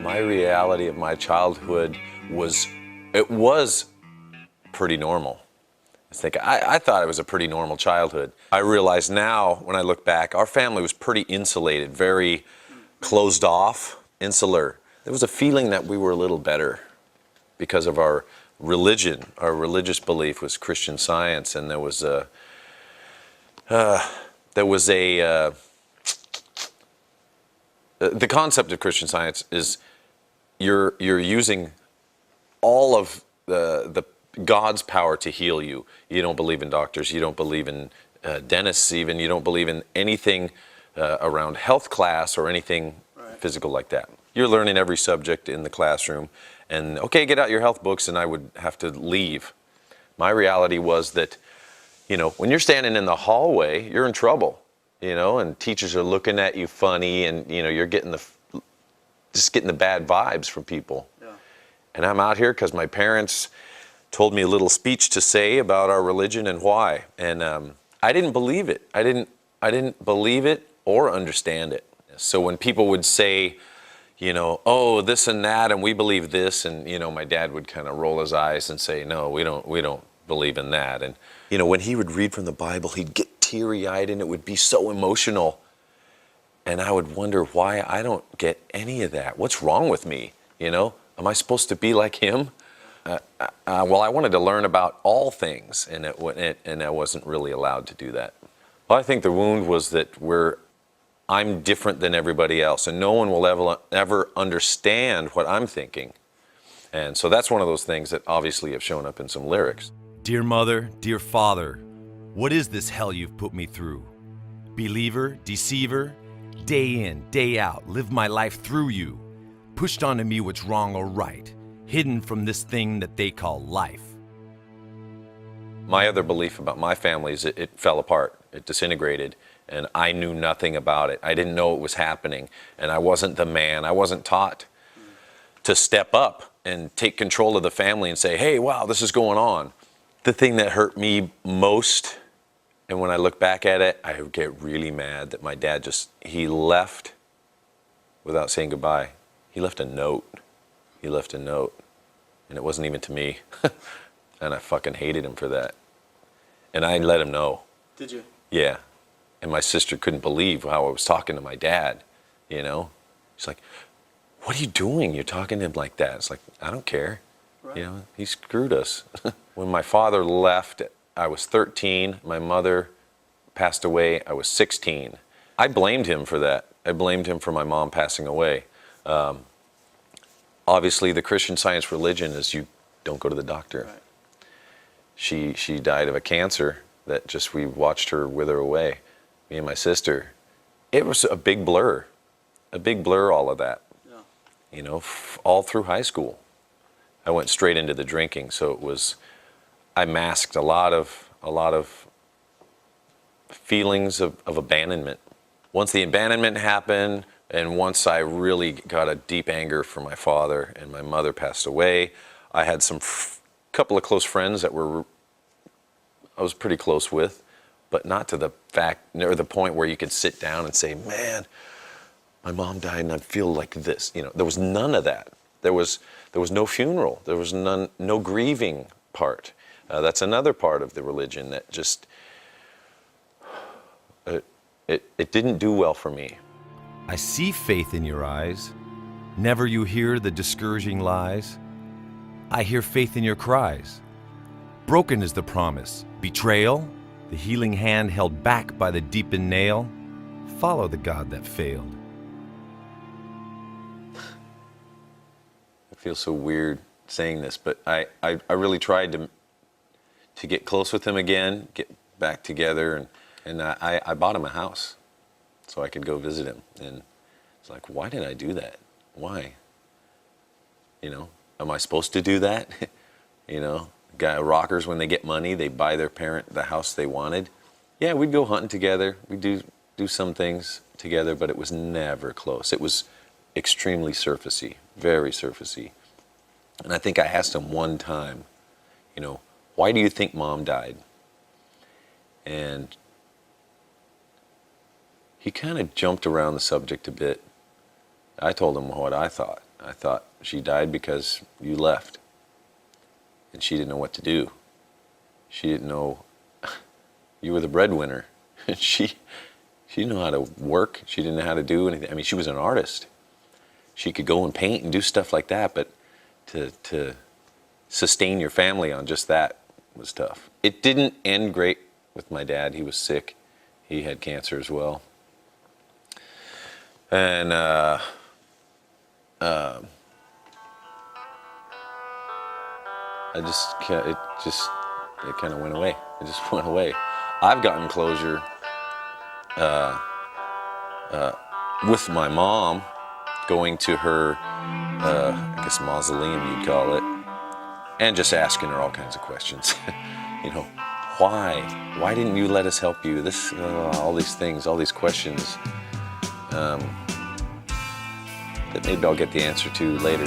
My reality of my childhood was pretty normal. I thought it was a pretty normal childhood. I realize now, when I look back, our family was pretty insulated, very closed off, insular. There was a feeling that we were a little better because of our religion. Our religious belief was Christian Science, and the concept of Christian Science is you're using all of the God's power to heal you. You don't believe in doctors. You don't believe in dentists even. You don't believe in anything around health class or anything physical like that. You're learning every subject in the classroom. And okay, get out your health books, and I would have to leave. My reality was that, when you're standing in the hallway, you're in trouble, and teachers are looking at you funny, and, you're getting the bad vibes from people. Yeah. And I'm out here because my parents told me a little speech to say about our religion and why. And I didn't believe it. I didn't believe it or understand it. So when people would say, oh, this and that, and we believe this, and, my dad would kind of roll his eyes and say, no, we don't believe in that. And, when he would read from the Bible, he'd get teary-eyed, and it would be so emotional. And I would wonder why I don't get any of that. What's wrong with me? Am I supposed to be like him? Well, I wanted to learn about all things, and I wasn't really allowed to do that. Well, I think the wound was that I'm different than everybody else, and no one will ever understand what I'm thinking. And so that's one of those things that obviously have shown up in some lyrics. Dear mother, dear father, what is this hell you've put me through? Believer, deceiver, day in, day out, live my life through you. Pushed onto me what's wrong or right, hidden from this thing that they call life. My other belief about my family is it fell apart, it disintegrated, and I knew nothing about it. I didn't know it was happening, and I wasn't the man. I wasn't taught to step up and take control of the family and say, hey, wow, this is going on. The thing that hurt me most, and when I look back at it, I get really mad that my dad he left without saying goodbye. He left a note. He left a note, and it wasn't even to me. And I fucking hated him for that. And I let him know. Did you? Yeah. And my sister couldn't believe how I was talking to my dad, She's like, what are you doing? You're talking to him like that. It's like, I don't care. Right. He screwed us. When my father left, I was 13. My mother passed away. I was 16. I blamed him for that. I blamed him for my mom passing away. Obviously, the Christian Science religion is you don't go to the doctor. Right. She died of a cancer that we watched her wither away, me and my sister. It was a big blur, all of that. Yeah. All through high school. I went straight into the drinking, so I masked a lot of feelings of abandonment. Once the abandonment happened, and once I really got a deep anger for my father and my mother passed away, I had couple of close friends that I was pretty close with, but not to the point where you could sit down and say, man, my mom died and I feel like this. There was none of that. There was no funeral. There was no grieving part. That's another part of the religion that it didn't do well for me. I see faith in your eyes. Never you hear the discouraging lies. I hear faith in your cries. Broken is the promise. Betrayal, the healing hand held back by the deepened nail. follow the God that failed. I feel so weird saying this, but I really tried to get close with him again, get back together, and I bought him a house so I could go visit him. And it's like, why did I do that? Why? You know, am I supposed to do that? You know, rockers, when they get money, they buy their parent the house they wanted. Yeah, we'd go hunting together. We'd do some things together, but it was never close. It was extremely surfacey, very surfacey. And I think I asked him one time, you know, why do you think Mom died? And he kind of jumped around the subject a bit. I told him what I thought. I thought she died because you left. And she didn't know what to do. She didn't know you were the breadwinner. And she didn't know how to work. She didn't know how to do anything. I mean, she was an artist. She could go and paint and do stuff like that, but to sustain your family on just that was tough. It didn't end great with my dad. He was sick. He had cancer as well. And it kind of went away. It just went away. I've gotten closure with my mom, going to her, I guess mausoleum you'd call it, and just asking her all kinds of questions. You know, why? Why didn't you let us help you? This, all these things, all these questions that maybe I'll get the answer to later.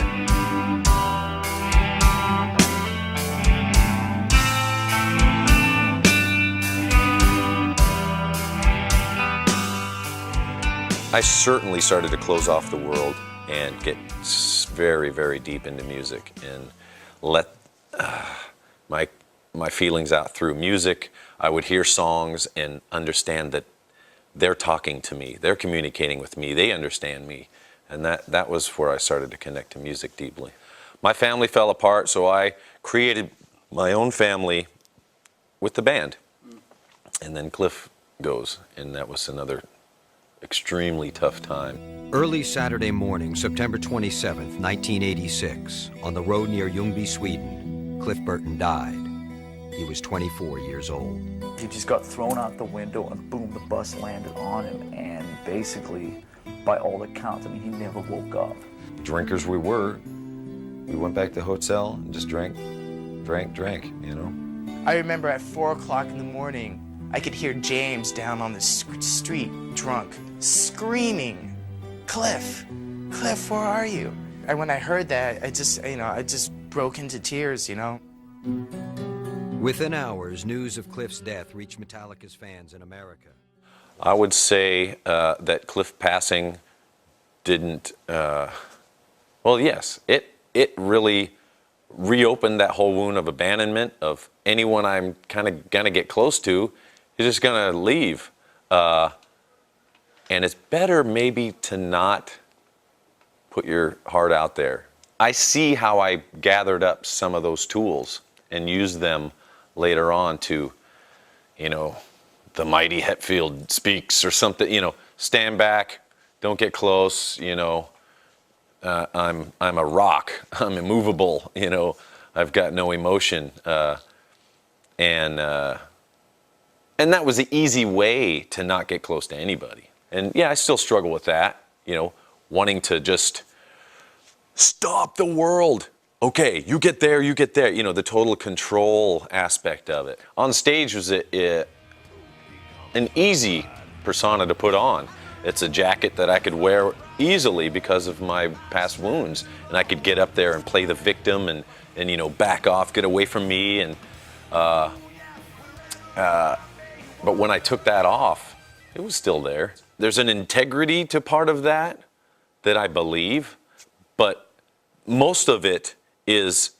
I certainly started to close off the world and get very, very deep into music and let my feelings out through music. I would hear songs and understand that they're talking to me, they're communicating with me, they understand me. And that was where I started to connect to music deeply. My family fell apart, so I created my own family with the band. And then Cliff goes, and that was another extremely tough time. Early Saturday morning, September 27th, 1986, on the road near Ljungby, Sweden, Cliff Burton died. He was 24 years old. He just got thrown out the window and boom, the bus landed on him, and basically, by all accounts, I mean, he never woke up. Drinkers we were, we went back to the hotel and just drank, you know. I remember at 4 o'clock in the morning, I could hear James down on the street, drunk, screaming, Cliff, Cliff, where are you? And when I heard that, I just broke into tears, you know. Within hours, news of Cliff's death reached Metallica's fans in America. I would say that Cliff passing didn't, well, yes, it really reopened that whole wound of abandonment, of anyone I'm kind of gonna get close to is just gonna leave. And it's better maybe to not put your heart out there. I see how I gathered up some of those tools and used them later on to, you know, the mighty Hetfield speaks or something, you know, stand back, don't get close, you know, I'm a rock, I'm immovable, you know, I've got no emotion. And that was the easy way to not get close to anybody. And yeah, I still struggle with that, you know, wanting to just stop the world. Okay, you get there, you know, the total control aspect of it. On stage was an easy persona to put on. It's a jacket that I could wear easily because of my past wounds, and I could get up there and play the victim and you know, back off, get away from me, and but when I took that off, it was still there. There's an integrity to part of that I believe, but most of it is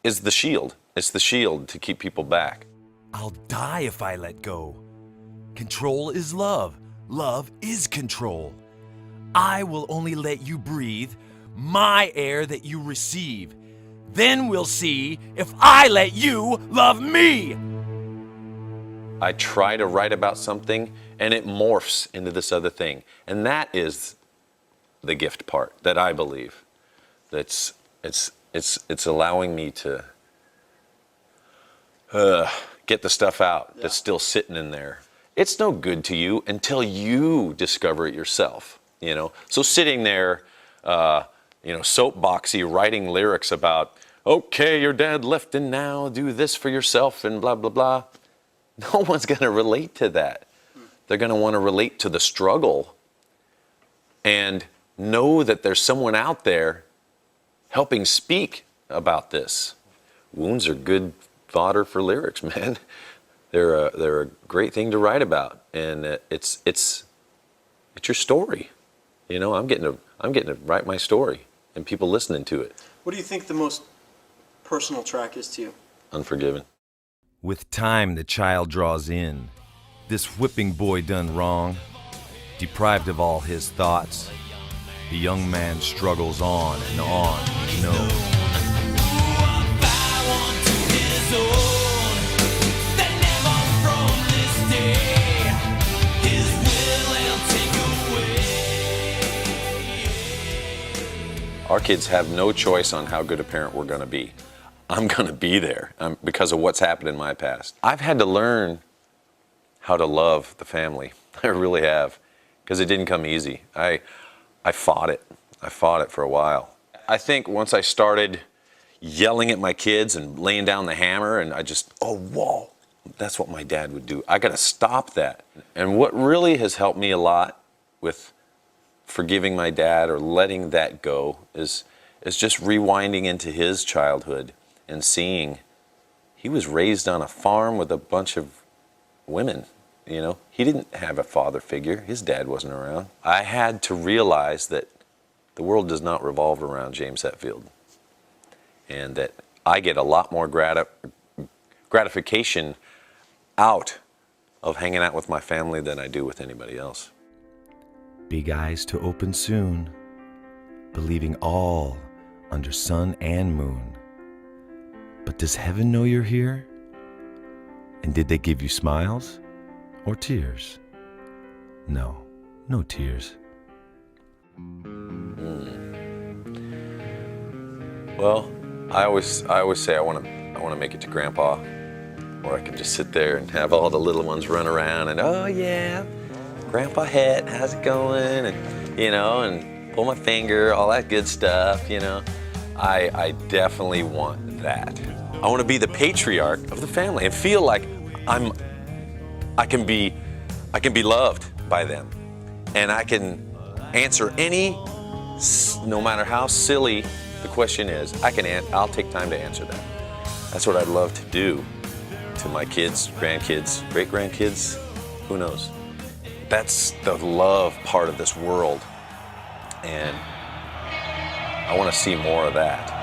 the shield. It's the shield to keep people back. I'll die if I let go. Control is love. Love is control. I will only let you breathe my air that you receive. Then we'll see if I let you love me. I try to write about something and it morphs into this other thing. And that is the gift part that I believe. It's allowing me to get the stuff out that's still sitting in there. It's no good to you until you discover it yourself, you know? So sitting there, soapboxy, writing lyrics about, okay, your dad left and now do this for yourself and blah, blah, blah. No one's going to relate to that. They're going to want to relate to the struggle and know that there's someone out there helping speak about this. Wounds are good fodder for lyrics, man. They're a great thing to write about, and it's your story. You know, I'm getting to write my story, and people listening to it. What do you think the most personal track is to you? Unforgiven. With time the child draws in, this whipping boy done wrong, deprived of all his thoughts, the young man struggles on and on, you know. Our kids have no choice on how good a parent we're going to be. I'm going to be there because of what's happened in my past. I've had to learn how to love the family. I really have, because it didn't come easy. I fought it. I fought it for a while. I think once I started yelling at my kids and laying down the hammer, and I just, oh, whoa, that's what my dad would do. I got to stop that. And what really has helped me a lot with forgiving my dad or letting that go is just rewinding into his childhood and seeing he was raised on a farm with a bunch of women. You know, he didn't have a father figure. His dad wasn't around. I had to realize that the world does not revolve around James Hetfield, and that I get a lot more gratification out of hanging out with my family than I do with anybody else. Big eyes to open soon, believing all under sun and moon. But does heaven know you're here? And did they give you smiles or tears? No, no tears. Well, I always say I want to make it to Grandpa, where I can just sit there and have all the little ones run around and, oh yeah, Grandpa Het, how's it going? And, you know, and pull my finger, all that good stuff, you know. I definitely want that. I want to be the patriarch of the family and feel like I can be loved by them, and I can answer no matter how silly the question is, I'll take time to answer that. That's what I'd love to do to my kids, grandkids, great-grandkids, who knows. That's the love part of this world, and I want to see more of that.